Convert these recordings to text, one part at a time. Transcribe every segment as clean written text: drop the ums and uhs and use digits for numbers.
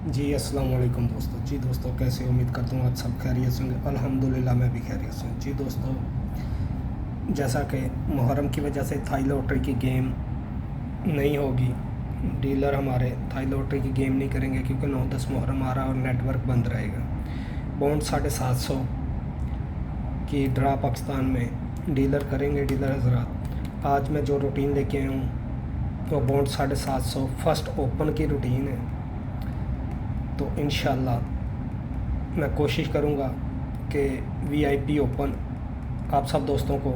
जी अस्सलाम वालेकुम दोस्तों। जी दोस्तों, कैसे हो? उम्मीद करता हूँ आप सब खैरियत से होंगे। अल्हम्दुलिल्लाह मैं भी खैरियत से हूँ। जी दोस्तों, जैसा कि मुहर्रम की वजह से थाई लॉटरी की गेम नहीं होगी, डीलर हमारे थाई लॉटरी की गेम नहीं करेंगे क्योंकि 9-10 मुहर्रम आ रहा है और नेटवर्क बंद रहेगा। बॉन्ड 750 की ड्रा पाकिस्तान में डीलर करेंगे। डीलर हजरात, आज मैं जो रूटीन लेके आया हूँ वो बॉन्ड 750 फर्स्ट ओपन की रूटीन है। तो इंशाल्लाह मैं कोशिश करूँगा कि वीआईपी ओपन आप सब दोस्तों को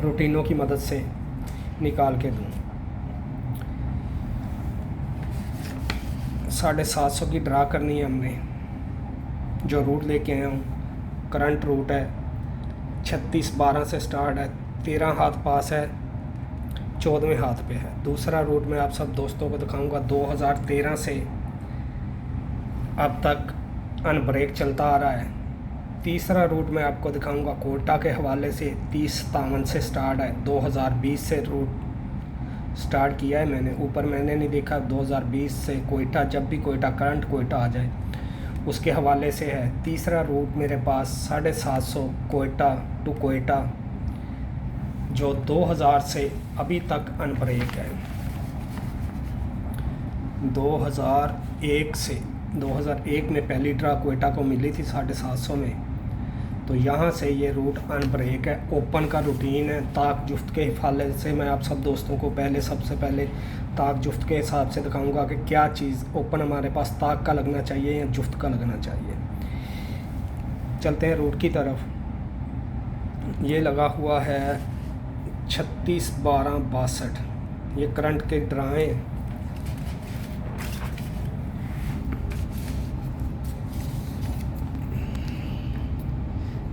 रूटीनों की मदद से निकाल के दूँ। 750 की ड्रा करनी है हमने। जो रूट लेके आया हूँ करंट रूट है 36-12 से स्टार्ट है, 13 हाथ पास है, 14वें हाथ पे है। दूसरा रूट मैं आप सब दोस्तों को दिखाऊंगा 2013 से अब तक अनब्रेक चलता आ रहा है। तीसरा रूट मैं आपको दिखाऊंगा कोटा के हवाले से 30-57 से स्टार्ट है। 2020 से रूट स्टार्ट किया है मैंने, ऊपर मैंने नहीं देखा। 2020 से कोयटा, जब भी कोयटा करंट कोयटा आ जाए उसके हवाले से है। तीसरा रूट मेरे पास 750 कोयटा टू कोयटा जो 2000 से अभी तक अनब्रेक है। 2001 में पहली ड्रा कोयटा को मिली थी 750 में, तो यहाँ से ये रूट अनब्रेक है। ओपन का रूटीन है। ताक जुफ्त के हवाले से मैं आप सब दोस्तों को सबसे पहले ताक जुफ्त के हिसाब से दिखाऊंगा कि क्या चीज़ ओपन हमारे पास ताक का लगना चाहिए या जुफ्त का लगना चाहिए। चलते हैं रूट की तरफ। ये लगा हुआ है 36-12-62, ये करंट के ड्राएँ।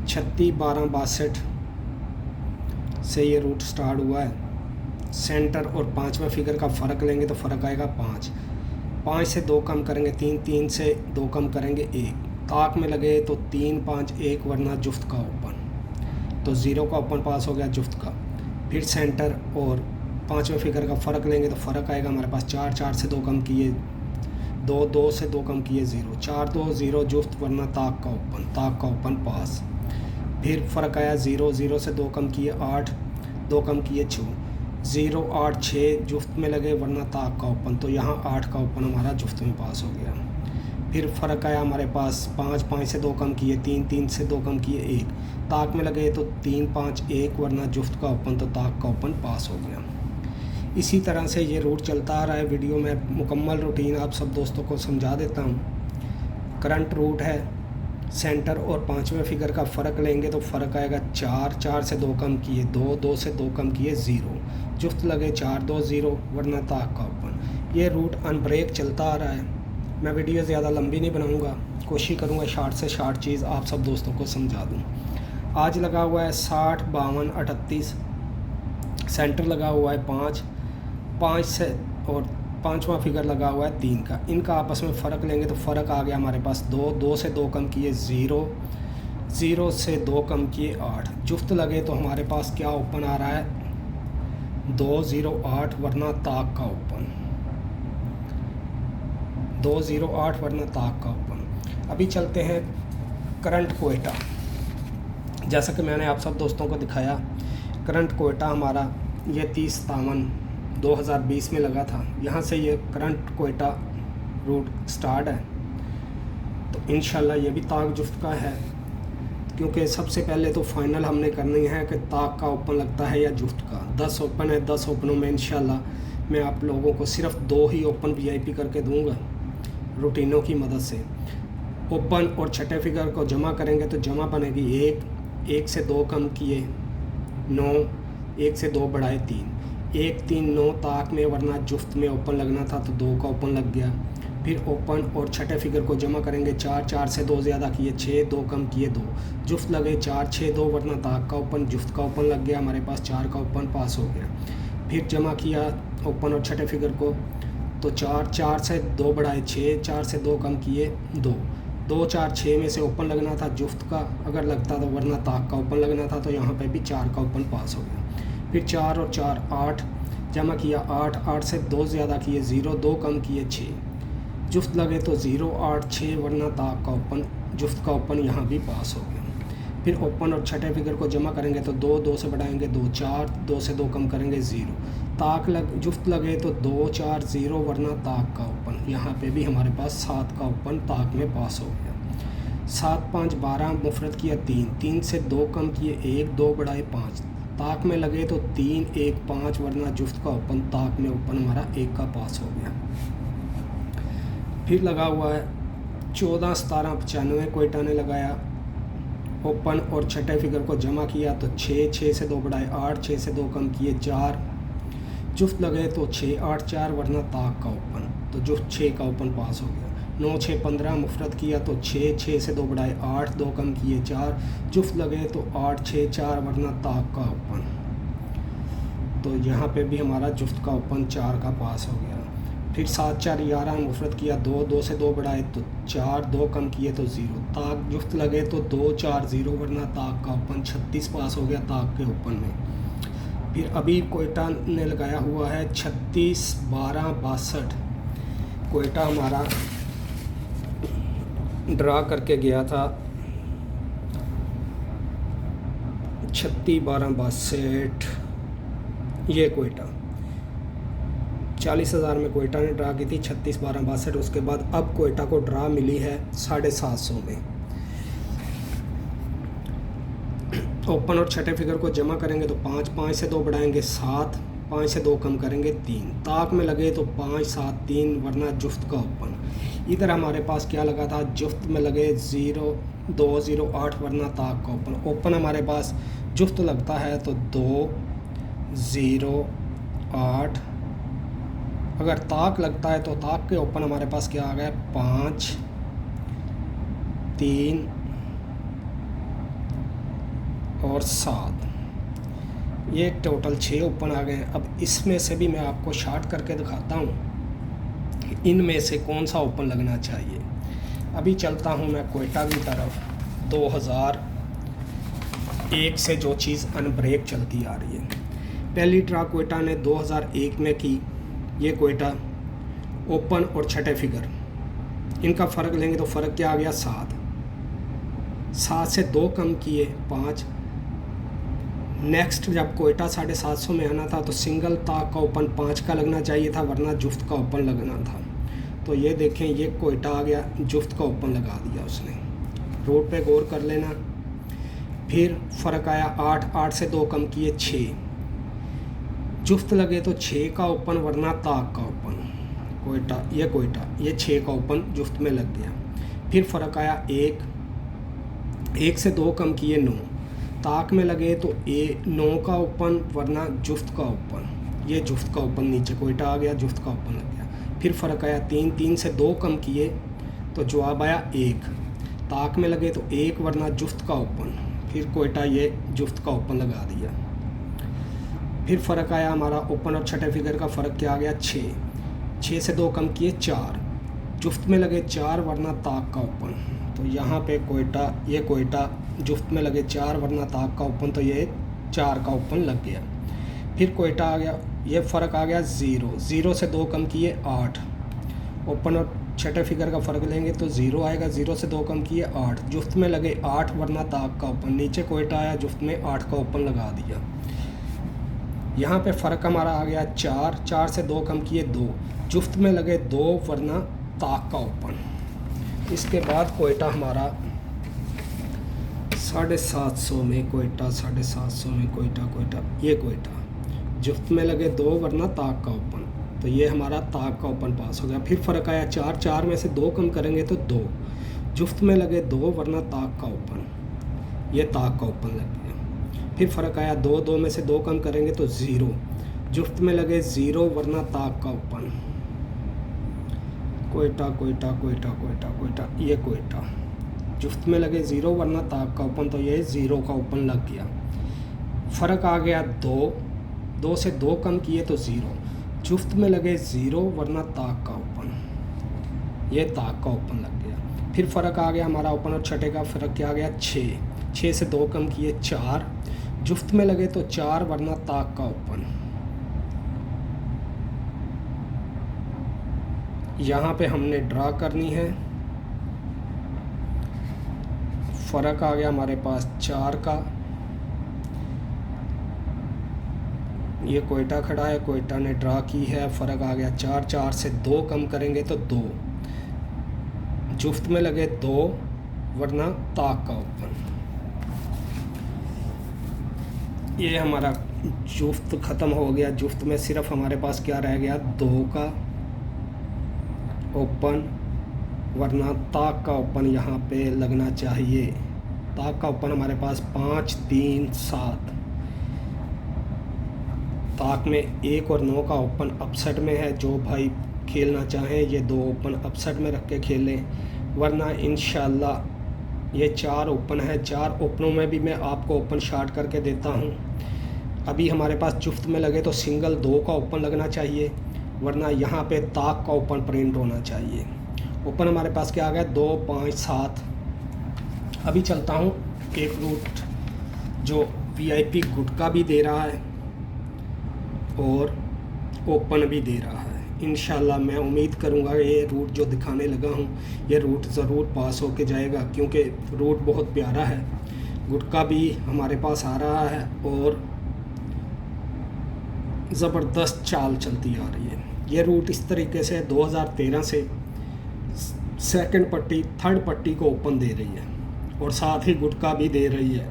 छत्तीस 12-62 से ये रूट स्टार्ट हुआ है। सेंटर और 5वें फिगर का फ़र्क लेंगे तो फ़र्क आएगा 5। 5 से 2 कम करेंगे 3, 3 से 2 कम करेंगे 1। ताक में लगे तो 3, 5, 1 वरना जुफ्त का ओपन, तो 0 का ओपन पास हो गया जुफ्त का। फिर सेंटर और 5वें फिगर का फ़र्क लेंगे तो फ़र्क आएगा हमारे पास 4, 4 से 2 कम किए 2, 2 से 2 कम किए 0, 4, 2, 0 जुफ्त वरना ताक का ओपन पास। फिर फ़र्क आया 0, 0 से 2 कम किए 8, 2 कम किए 6, 0, 8, 6 जुफ्त में लगे वरना ताक का ओपन, तो यहाँ 8 का ओपन हमारा जुफ्त में पास हो गया। फिर फ़र्क आया हमारे पास 5, 5 से 2 कम किए 3, 3 से 2 कम किए 1, ताक में लगे तो 3, 5, 1 वरना जुफ्त का ओपन, तो ताक का ओपन पास हो गया। इसी तरह से ये रूट चलता आ रहा है। वीडियो में मुकम्मल रूटीन आप सब दोस्तों को समझा देता हूँ। करंट रूट है, सेंटर और 5वें फिगर का फ़र्क लेंगे तो फ़र्क आएगा 4, 4 से 2 कम किए 2, 2 से 2 कम किए 0, जुफ्त लगे 4, 2, 0 वरना ताक का ओपन। ये रूट अनब्रेक चलता आ रहा है। मैं वीडियो ज़्यादा लंबी नहीं बनाऊंगा, कोशिश करूंगा शार्ट से शार्ट चीज़ आप सब दोस्तों को समझा दूं। आज लगा हुआ है 60, 52, 38, सेंटर लगा हुआ है 5, 5 से और 5वां फिगर लगा हुआ है 3 का। इनका आपस में फ़र्क लेंगे तो फ़र्क आ गया हमारे पास 2, 2 से 2 कम किए 0, 0 से 2 कम किए 8, जुफ्त लगे तो हमारे पास क्या ओपन आ रहा है 2, 0, 8 वरना ताक का ओपन, 2, 0, 8 वरना ताक का ओपन। अभी चलते हैं करंट कोयटा। जैसा कि मैंने आप सब दोस्तों को दिखाया, करंट कोयटा हमारा ये 30-57 2020 में लगा था। यहाँ से ये करंट कोयटा रूट स्टार्ट है, तो इंशाल्लाह ये भी ताक जुफ्त का है, क्योंकि सबसे पहले तो फाइनल हमने करनी है कि ताक का ओपन लगता है या जुफ्त का। 10 ओपन है, 10 ओपनों में इंशाल्लाह मैं आप लोगों को सिर्फ 2 ही ओपन वीआईपी करके दूंगा रूटीनों की मदद से। ओपन और छठे फिगर को जमा करेंगे तो जमा बनेगी 1, 1 से 2 कम किए 9, 1 से 2 बढ़ाए 3, 1, 3, 9 ताक में वरना जुफ्त में ओपन लगना था तो 2 का ओपन लग गया। फिर ओपन और छठे फिगर को जमा करेंगे 4, 4 से 2 ज़्यादा किए 6, 2 कम किए 2, जुफ्त लगे 4, 6, 2 वरना ताक का ओपन, जुफ्त का ओपन लग गया हमारे पास, 4 का ओपन पास हो गया। फिर जमा किया ओपन और छठे फिगर को तो 4, 4 से 2 बढ़ाए 6, 4 से 2 कम किए 2, 2, 4, 6 में से ओपन लगना था जुफ्त का अगर लगता तो, वरना ताक का ओपन लगना था, तो यहाँ पे भी 4 का ओपन पास हो गया। फिर 4 और 4 8 जमा किया 8, 8 से 2 ज़्यादा किए 0, 2 कम किए 6, जुफ्त लगे तो 0 8 6 वरना ताक का ओपन, जुफ्त का ओपन यहाँ भी पास हो गया। फिर ओपन और छठे फिगर को जमा करेंगे तो 2 2 से बढ़ाएंगे 2 4, 2 से 2 कम करेंगे 0, ताक जुफ्त लगे तो 2 4 0 वरना ताक का ओपन, यहाँ पे भी हमारे पास 7 का ओपन ताक में पास हो गया। 7 5 12 मुफरत किया 3, 3 से 2 कम किए 1, 2 बढ़ाए 5, ताक में लगे तो 3 1 5 वरना जुफ्त का ओपन, ताक में ओपन हमारा 1 का पास हो गया। फिर लगा हुआ है 14 17 95, कोयटा ने लगाया ओपन और छठे फिगर को जमा किया तो 6 6 से 2 बढ़ाए 8, 6 से 2 कम किए 4, जुफ्त लगे तो 6 8 4 वरना ताक का ओपन, तो जुफ्त 6 का ओपन पास हो गया। 9 6 15 मुफरत किया तो 6 6 से 2 बढ़ाए 8, 2 कम किए 4, जुफ्त लगे तो 8 6 4 वरना ताक का ओपन, तो यहाँ पे भी हमारा जुफ्त का ओपन 4 का पास हो गया। फिर 7 4 11 मुफरत किया 2 2 से 2 बढ़ाए तो 4, 2 कम किए तो 0, ताक जुफ्त लगे तो 2 4 0 वरना ताक का ओपन, 36 पास हो गया ताक के ओपन में। फिर अभी कोयटा ने लगाया हुआ है 36 12 62, कोयटा हमारा ड्रा करके गया था 36 12 62, ये कोयटा 40,000 में कोयटा ने ड्रा की थी 36 12 62। उसके बाद अब कोयटा को ड्रा मिली है 750 में। ओपन और छठे फिगर को जमा करेंगे तो 5 5 से 2 बढ़ाएंगे 7, 5 से 2 कम करेंगे 3, ताक में लगे तो 5 7 3 वरना जुफ्त का ओपन। इधर हमारे पास क्या लगा था, जुफ्त में लगे 0 2 0 8 वरना ताक का ओपन। ओपन हमारे पास जुफ्त लगता है तो 2 0 8, अगर ताक लगता है तो ताक के ओपन हमारे पास क्या आ गया 5 3 और 7, ये टोटल 6 ओपन आ गए। अब इसमें से भी मैं आपको शार्ट करके दिखाता हूँ कि इनमें से कौन सा ओपन लगना चाहिए। अभी चलता हूँ मैं कोयटा की तरफ। 2001 से जो चीज़ अनब्रेक चलती आ रही है, पहली ड्रा कोयटा ने 2001 में की। ये कोयटा ओपन और छठे फिगर, इनका फ़र्क लेंगे तो फ़र्क क्या आ गया 7, 7 से 2 कम किए 5। नेक्स्ट जब कोयटा 750 में आना था तो सिंगल ताक का ओपन 5 का लगना चाहिए था, वरना जुफ्त का ओपन लगना था। तो ये देखें, ये कोयटा आ गया, जुफ्त का ओपन लगा दिया उसने। रोड पे गौर कर लेना। फिर फ़र्क आया 8, 8 से 2 कम किए 6, जुफ्त लगे तो 6 का ओपन वरना ताक का ओपन। कोयटा ये 6 का ओपन जुफ्त में लग गया। फिर फ़र्क आया 1, 1 से 2 कम किए 9, ताक में लगे तो 9 का ओपन वरना जुफ्त का ओपन। ये जुफ्त का ओपन नीचे कोयटा आ गया, जुफ्त का ओपन लग गया। फिर फ़र्क आया 3, 3 से 2 कम किए तो जवाब आया 1, ताक में लगे तो 1 वरना जुफ्त का ओपन। फिर कोयटा ये जुफ्त का ओपन लगा दिया। फिर फ़र्क आया हमारा ओपन और छठे फिगर का फ़र्क क्या आ गया 6, 6 से 2 कम किए 4, जुफ्त में लगे 4 वरना ताक का ओपन। तो यहाँ पे कोयटा जुफ्त में लगे 4 वरना ताक का ओपन, तो ये 4 का ओपन लग गया। फिर कोयटा आ गया, ये फ़र्क आ गया 0, 0 से 2 कम किए 8, ओपन और छठे फिगर का फ़र्क लेंगे तो 0 आएगा, 0 से 2 कम किए 8, जुफ्त में लगे 8 वरना ताक का ओपन। नीचे कोयटा आया, जुफ्त में 8 का ओपन लगा दिया। यहाँ पे फ़र्क हमारा आ गया 4, 4 से 2 कम किए 2, जुफ्त में लगे 2 वरना ताक का ओपन। इसके बाद कोयटा हमारा 750 में, कोयटा 750 में कोयटा ये कोयटा जुफ्त में लगे 2 वरना ताक का ओपन, तो ये हमारा ताक का ओपन पास हो गया। फिर फ़र्क आया 4, 4 में से 2 कम करेंगे तो 2, जुफ्त में लगे 2 वरना ताक का ओपन, ये ताक का ओपन लग गया। फिर फ़र्क आया 2, 2 में से 2 कम करेंगे तो 0, जुफ्त में लगे 0 वरना ताक का ओपन। कोयटा ये कोयटा जुफ्त में लगे 0 वरना ताक का ओपन, तो ये 0 का ओपन लग गया। फ़र्क आ गया 2, 2 से 2 कम किए तो 0, जुफ्त में लगे 0 वरना ताक का ओपन, ये ताक का ओपन लग गया। फिर फ़र्क आ गया हमारा ओपन और छठे का फ़र्क क्या आ गया 6, 6 से 2 कम किए 4, जुफ्त में लगे तो 4 वरना ताक का ओपन, यहाँ पे हमने ड्रा करनी है। फ़र्क आ गया हमारे पास 4 का। ये कोयटा खड़ा है, कोयटा ने ड्रा की है, फ़र्क आ गया 4। 4 से 2 कम करेंगे तो 2, जुफ्त में लगे 2 वरना ताक का ओपन। ये हमारा जुफ्त ख़त्म हो गया। जुफ्त में सिर्फ हमारे पास क्या रह गया, 2 का ओपन वरना ताक का ओपन यहाँ पे लगना चाहिए। ताक का ओपन हमारे पास 5 3 7। ताक में 1 और 9 का ओपन अपसेट में है। जो भाई खेलना चाहें ये 2 ओपन अपसेट में रख के खेलें, वरना इंशाल्लाह ये 4 ओपन है। 4 ओपनों में भी मैं आपको ओपन शार्ट करके देता हूँ। अभी हमारे पास जुफ्त में लगे तो सिंगल 2 का ओपन लगना चाहिए, वरना यहाँ पे ताक का ओपन प्रिंट होना चाहिए। ओपन हमारे पास क्या आ गया, 2 5 7। अभी चलता हूँ एक रूट जो वीआईपी गुटका भी दे रहा है और ओपन भी दे रहा है। इंशाल्लाह मैं उम्मीद करूँगा ये रूट जो दिखाने लगा हूँ ये रूट ज़रूर पास होके जाएगा, क्योंकि रूट बहुत प्यारा है। गुटका भी हमारे पास आ रहा है और ज़बरदस्त चाल चलती आ रही है। ये रूट इस तरीके से 2013 से सेकंड पट्टी थर्ड पट्टी को ओपन दे रही है और साथ ही गुटका भी दे रही है।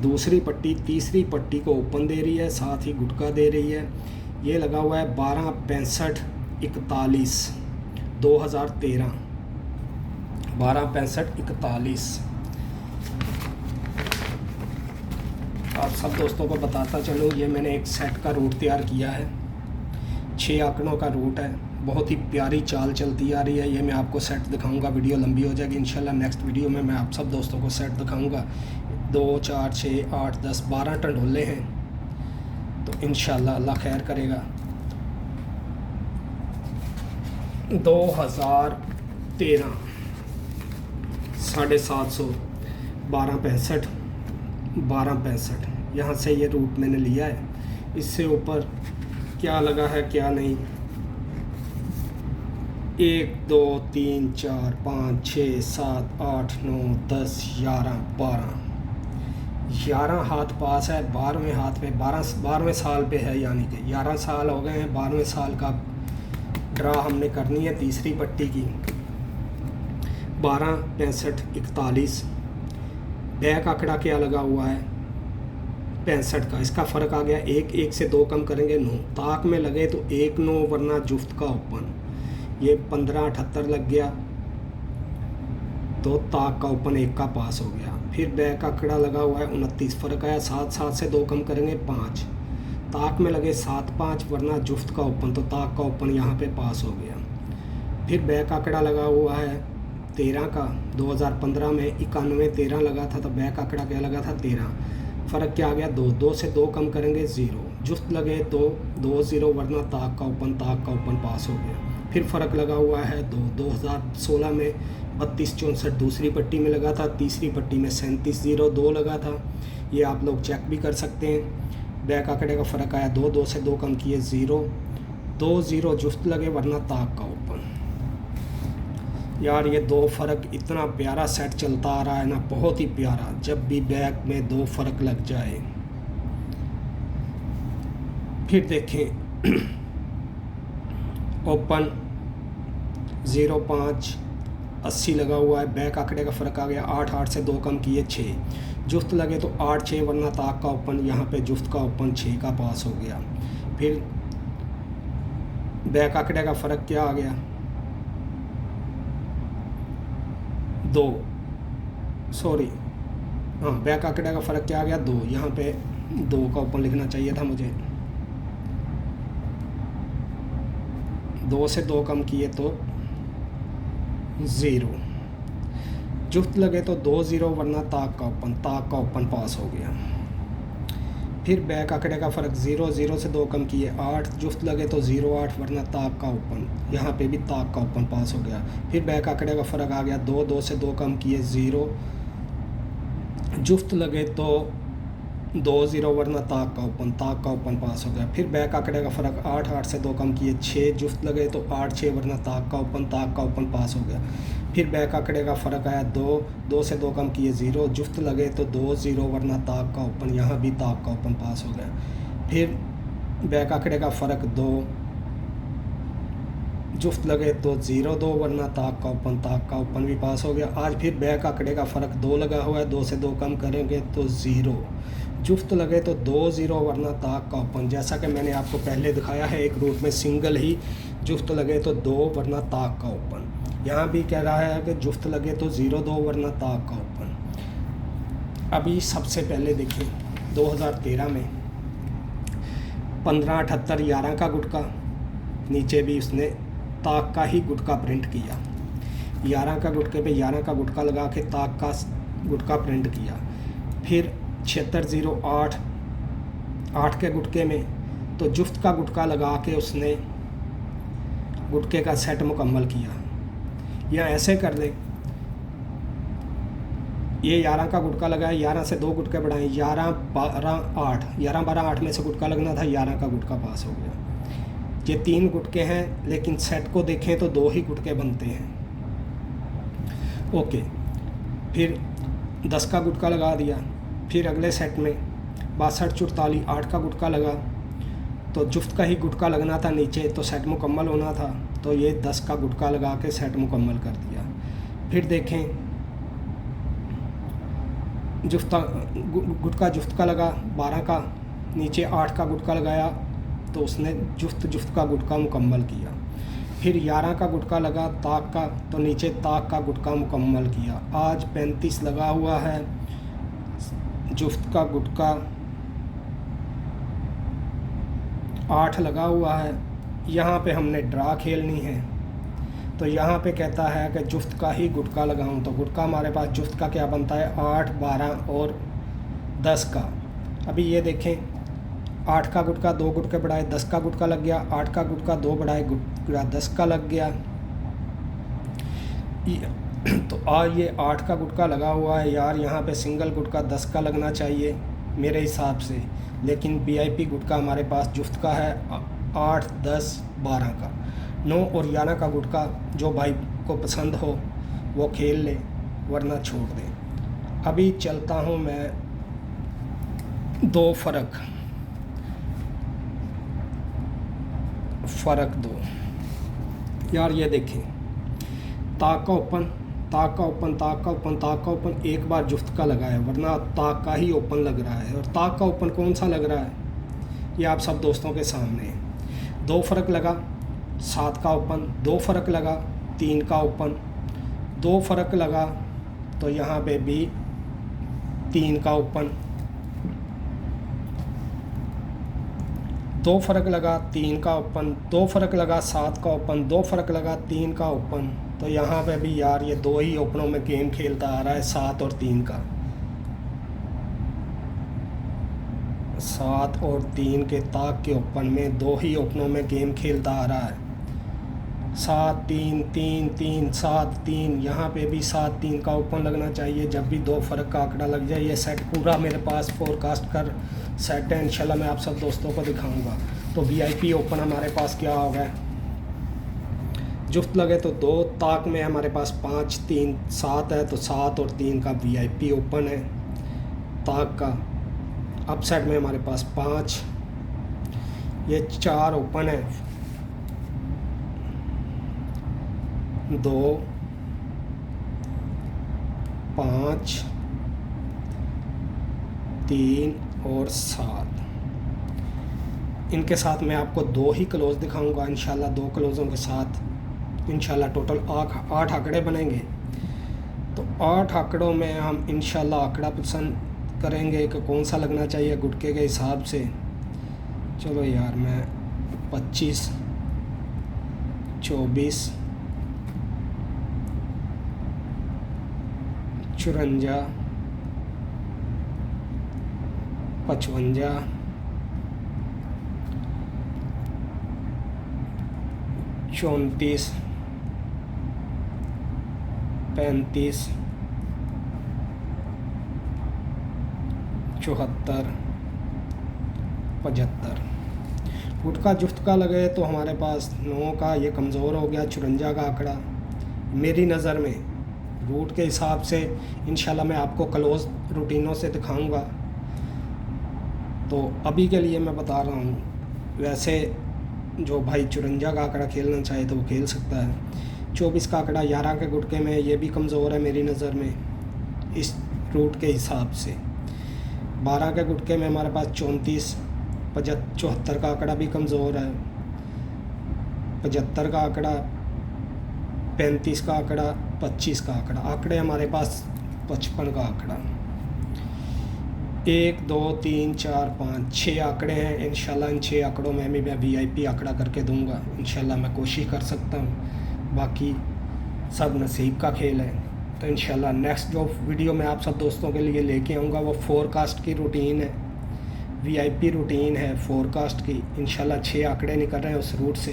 दूसरी पट्टी तीसरी पट्टी को ओपन दे रही है, साथ ही गुटका दे रही है। ये लगा हुआ है 12 65 41 2013, 12 65 41। आप सब दोस्तों को बताता चलूँ, ये मैंने एक सेट का रूट तैयार किया है। 6 आंकड़ों का रूट है, बहुत ही प्यारी चाल चलती आ रही है। ये मैं आपको सेट दिखाऊंगा, वीडियो लंबी हो जाएगी। इंशाल्लाह नेक्स्ट वीडियो में मैं आप सब दोस्तों को सेट दिखाऊंगा। 2 4 6 8 10 12 टंडोले हैं, तो इंशाल्लाह अल्लाह खैर करेगा। 2013 750 12 65 12 65, यहाँ से ये रूट मैंने लिया है। इससे ऊपर क्या लगा है क्या नहीं, 1 2 3 4 5 6 7 8 9 10 11 12 हाथ पास है। 12वें हाथ पे 12वें साल पे है, यानी कि 11 साल हो गए हैं। 12वें साल का ड्रा हमने करनी है तीसरी पट्टी की। 12 65 41। बैक आंकड़ा क्या लगा हुआ है, 65 का। इसका फ़र्क आ गया 1 1 से 2 कम करेंगे 9। ताक में लगे तो 1 9 वरना जुफ्त का ओपन। ये 15 78 लग गया तो ताक का ओपन 1 का पास हो गया। फिर बैक आंकड़ा लगा हुआ है 29, फ़र्क आया 7 7 से 2 कम करेंगे 5। ताक में लगे 7 5 वरना जुफ्त का ओपन, तो ताक का ओपन यहाँ पे पास हो गया। फिर बैक आंकड़ा लगा हुआ है 13 का। 2015 में 91 13 लगा था, तो बैक आंकड़ा क्या लगा था 13। फ़र्क क्या आ गया 2 2 से 2 कम करेंगे 0। जुफ्त लगे तो 2 0 वरना ताक का ओपन पास हो गया। फिर फ़र्क लगा हुआ है 2 2016 में 32 64 दूसरी पट्टी में लगा था, तीसरी पट्टी में 37 0 2 लगा था। ये आप लोग चेक भी कर सकते हैं। बैक आंकड़े का फ़र्क आया 2 2 से 2 कम किए 0 2 0 जुफ्त लगे वरना ताक का ओपन। यार ये 2 फ़र्क इतना प्यारा सेट चलता आ रहा है ना, बहुत ही प्यारा। जब भी बैक में 2 फ़र्क लग जाए। फिर देखें ओपन 0 5 80 लगा हुआ है। बैक आंकड़े का फ़र्क आ गया 8 8 से 2 कम किए 6। जुफ्त लगे तो 8 6 वरना ताक का ओपन, यहाँ पे जुफ्त का ओपन 6 का पास हो गया। फिर बैक आंकड़े का फ़र्क क्या आ गया 2, सॉरी हाँ, बैक आंकड़े का फ़र्क क्या आ गया 2। यहाँ पे 2 का ओपन लिखना चाहिए था मुझे। 2 से 2 कम किए तो 0। जुफ्त लगे तो 2 0 वरना ताक का ओपन पास हो गया। फिर बैक आंकड़े का फ़र्क 0 0 से 2 कम किए 8। जुफ्त लगे तो 0 8 वरना ताक का ओपन, यहाँ पे भी ताक का ओपन पास हो गया। फिर बैक आंकड़े का फ़र्क आ गया 2 2 से 2 कम किए 0। जुफ्त लगे तो 2-0 वरना ताक का ओपन पास हो गया। फिर बैक आंकड़े का फ़र्क 8, 8 से 2 कम किए 6, जुफ्त लगे तो 8-6 वरना ताक का ओपन पास हो गया। फिर बैक आंकड़े का फ़र्क आया 2, 2 से 2 कम किए 0, जुफ्त लगे तो 2-0 वरना ताक का ओपन, यहाँ भी ताक का ओपन पास हो गया। फिर बैक आंकड़े का फ़र्क 2, जुफ्त लगे तो 0-2 वरना ताक का ओपन भी पास हो गया। आज फिर बैक आंकड़े का फ़र्क 2 लगा हुआ है, 2 से 2 कम करेंगे तो 0, जुफ्त लगे तो 2-0 वरना ताक का ओपन। जैसा कि मैंने आपको पहले दिखाया है, एक रूट में सिंगल ही, जुफ्त लगे तो 2 वरना ताक का ओपन। यहाँ भी कह रहा है कि जुफ्त लगे तो 0-2 वरना ताक का ओपन। अभी सबसे पहले देखें 2013 में 1578 11 का गुटका, नीचे भी उसने ताक का ही गुटका प्रिंट किया। 11 का गुटके पे 11 का गुटका लगा के ताक का गुटका प्रिंट किया। फिर 7608 8 के गुटके में तो जुफ्त का गुटका लगा के उसने गुटके का सेट मुकम्मल किया। या ऐसे कर ले, ये 11 का गुटका लगा है, 11 से 2 गुटके बढ़ाएं, 11 12 8 में से गुटका लगना था, 11 का गुटका पास हो गया। ये 3 गुटके हैं, लेकिन सेट को देखें तो 2 ही गुटके बनते हैं। ओके, फिर 10 का गुटका लगा दिया। फिर अगले सेट में 62 44 8 का गुटका लगा, तो जुफ्त का ही गुटका लगना था नीचे, तो सेट मुकम्मल होना था, तो ये 10 का गुटका लगा के सेट मुकम्मल कर दिया। फिर देखें गुटका जुफ्त का लगा 12 का, नीचे 8 का गुटका लगाया, तो उसने जुफ्त का गुटका मुकम्मल किया। फिर 11 का गुटका लगा ताक का, तो नीचे ताक का गुटका मुकम्मल किया। आज 35 लगा हुआ है, जुफ्त का गुटका 8 लगा हुआ है। यहाँ पे हमने ड्रा खेलनी है, तो यहाँ पे कहता है कि जुफ्त का ही गुटका लगाऊं, तो गुटका हमारे पास जुफ्त का क्या बनता है 8, 12 और 10 का। अभी ये देखें, 8 का गुटका 2 गुटके बढ़ाए 10 का गुटका लग गया, 8 का गुटका 2 बढ़ाए गुटका 10 का लग गया। तो आज ये 8 का गुटका लगा हुआ है यार, यहाँ पे सिंगल गुटका 10 का लगना चाहिए मेरे हिसाब से, लेकिन वीआईपी गुटका हमारे पास जुफ्त का है 8, 10, 12 का। 9 और 11 का गुटका जो भाई को पसंद हो वो खेल ले, वरना छोड़ दे। अभी चलता हूँ मैं 2 फ़र्क 2 यार। ये देखें, ताक का ओपन एक बार जुफ्त का लगा है, वरना ताक का ही ओपन लग रहा है। और ताक का ओपन कौन सा लग रहा है, ये आप सब दोस्तों के सामने है। 2 फ़र्क लगा 7 का ओपन, 2 फ़र्क लगा 3 का ओपन, 2 फ़र्क लगा तो यहाँ पे भी 3 का ओपन, 2 फ़र्क लगा 3 का ओपन, 2 फ़र्क लगा 7 का ओपन, 2 फ़र्क लगा 3 का ओपन। तो यहाँ पे भी यार ये 2 ही ओपनों में गेम खेलता आ रहा है, 7 और 3 का। 7 और 3 के ताक के ओपन में 2 ही ओपनों में गेम खेलता आ रहा है। 7 3 3 3 7 3, यहाँ पे भी 7 3 का ओपन लगना चाहिए। जब भी 2 फ़र्क का आंकड़ा लग जाए, ये सेट पूरा मेरे पास फोरकास्ट कर सेट है, इंशाल्लाह मैं आप सब दोस्तों को दिखाऊंगा। तो वीआईपी ओपन हमारे पास क्या होगा, जुफ्त लगे तो 2, ताक में हमारे पास 5 3 7 है, तो 7 और 3 का वीआईपी ओपन है ताक का। अपसाइड में हमारे पास 5, ये 4 ओपन है, 2 5 3 और 7। इनके साथ मैं आपको 2 ही क्लोज दिखाऊंगा इंशाल्लाह। 2 क्लोज़ों के साथ इंशाल्लाह टोटल 8 आंकड़े बनेंगे। तो 8 आंकड़ों में हम इंशाल्लाह आंकड़ा पसंद करेंगे कि कौन सा लगना चाहिए गुटके के हिसाब से। चलो यार, मैं 25 24 54 55 34 35 74, 75। फुट का जुफ्त का लगे तो हमारे पास 9 का ये कमज़ोर हो गया, 54 का आंकड़ा मेरी नज़र में। रूट के हिसाब से इंशाल्लाह मैं आपको क्लोज रूटीनों से दिखाऊंगा, तो अभी के लिए मैं बता रहा हूँ। वैसे जो भाई 54 का आंकड़ा खेलना चाहे तो वो खेल सकता है। 24 का आंकड़ा 11 के गुटके में, ये भी कमज़ोर है मेरी नज़र में इस रूट के हिसाब से। 12 के गुटके में हमारे पास 34, 74 का आंकड़ा भी कमज़ोर है, 75 का आंकड़ा, 35 का आंकड़ा, 25 का आंकड़ा। आंकड़े हमारे पास 55 का आंकड़ा, 1 2 3 4 5 6 आंकड़े हैं। इंशाल्लाह इन 6 आंकड़ों में मैं VIP आंकड़ा करके दूंगा। इंशाल्लाह मैं कोशिश कर सकता हूँ, बाकी सब नसीब का खेल है। तो इंशाल्लाह नेक्स्ट जो वीडियो मैं आप सब दोस्तों के लिए लेके आऊँगा वो फोरकास्ट की रूटीन है, VIP रूटीन है फोरकास्ट की। इंशाल्लाह 6 आंकड़े निकल रहे हैं उस रूट से,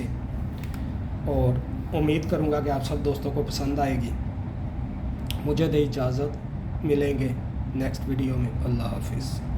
और उम्मीद करूँगा कि आप सब दोस्तों को पसंद आएगी। मुझे दे इजाज़त, मिलेंगे नेक्स्ट वीडियो में। अल्लाह हाफिज़।